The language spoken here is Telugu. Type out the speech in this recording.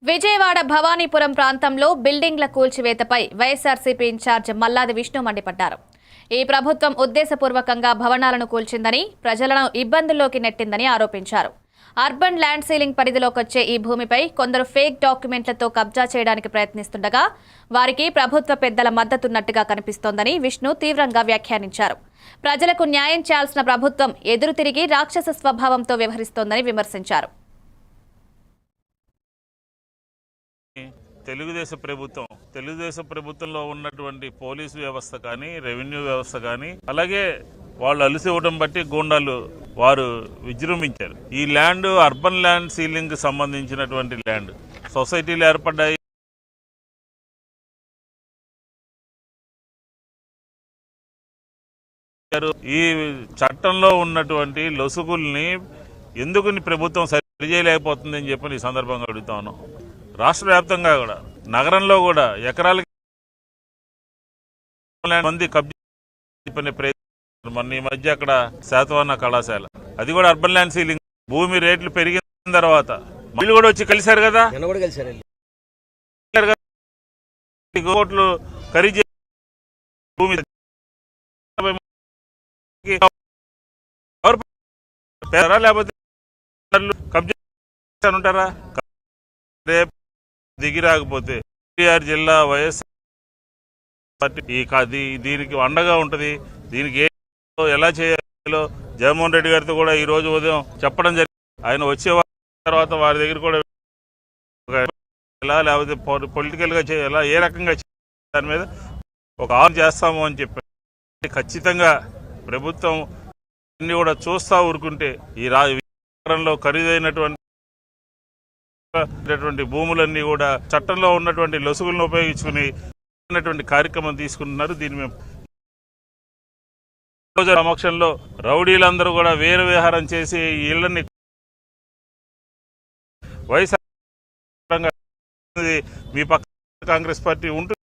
విజయవాడ భవానీపురం ప్రాంతంలో బిల్డింగ్ల కూల్చివేతపై వైఎస్ఆర్సీపీ ఇన్ఛార్జ్ మల్లాది విష్ణు మండిపడ్డారు. ఈ ప్రభుత్వం ఉద్దేశపూర్వకంగా భవనాలను కూల్చిందని, ప్రజలను ఇబ్బందుల్లోకి నెట్టిందని ఆరోపించారు. అర్బన్ ల్యాండ్ సీలింగ్ పరిధిలోకొచ్చే ఈ భూమిపై కొందరు ఫేక్ డాక్యుమెంట్లతో కబ్జా చేయడానికి ప్రయత్నిస్తుండగా వారికి ప్రభుత్వ పెద్దల మద్దతున్నట్టుగా కనిపిస్తోందని విష్ణు తీవ్రంగా వ్యాఖ్యానించారు. ప్రజలకు న్యాయం చేయాల్సిన ప్రభుత్వం ఎదురు తిరిగి రాక్షస స్వభావంతో వ్యవహరిస్తోందని విమర్శించారు. తెలుగుదేశం ప్రభుత్వంలో ఉన్నటువంటి పోలీసు వ్యవస్థ కానీ, రెవెన్యూ వ్యవస్థ కానీ, అలాగే వాళ్ళు అలసి ఇవ్వడం బట్టి గూండాలు వారు విజృంభించారు. ఈ ల్యాండ్ అర్బన్ ల్యాండ్ సీలింగ్ సంబంధించినటువంటి ల్యాండ్ సొసైటీలు ఏర్పడ్డాయి. ఈ చట్టంలో ఉన్నటువంటి లొసుగుల్ని ఎందుకు ప్రభుత్వం సరి చేయలేకపోతుందని చెప్పి ఈ సందర్భంగా అడుగుతా ఉన్నాం. రాష్ట్ర వ్యాప్తంగా కూడా, నగరంలో కూడా ఎకరాలకి మంది కబ్జా ప్రయత్నం. మొన్న ఈ మధ్య అక్కడ శాతవాహన కళాశాల, అది కూడా అర్బన్ ల్యాండ్ సీలింగ్. భూమి రేట్లు పెరిగిన తర్వాత మళ్ళీ కూడా వచ్చి కలిశారు కదా, కోట్లు ఖరీదు భూమి లేకపోతే కబ్జా ఉంటారా? రేపు దిగి రాకపోతే ఎన్టీఆర్ జిల్లా వైఎస్ఆర్ దీనికి అండగా ఉంటుంది. దీనికి ఎలా చేయాలో జగన్మోహన్ రెడ్డి గారితో కూడా ఈ రోజు ఉదయం చెప్పడం జరిగింది. ఆయన వచ్చే తర్వాత వారి దగ్గర కూడా ఎలా, లేకపోతే పొలిటికల్గా చేయాలా, ఏ రకంగా దాని మీద ఒక ఆన్ చేస్తాము అని చెప్పి ఖచ్చితంగా ప్రభుత్వం అన్ని కూడా చూస్తా ఊరుకుంటే ఈ రాష్ట్రంలో ఖరీదైనటువంటి భూములన్నీ కూడా చట్టంలో ఉన్నటువంటి లొసుగులను ఉపయోగించుకుని కార్యక్రమం తీసుకుంటున్నారు. దీన్ని మేము సమక్షంలో రౌడీలందరూ కూడా వేరు విహారం చేసి ఇళ్లని వైఎస్ఆర్ మీ పక్క కాంగ్రెస్ పార్టీ ఉంటుంది.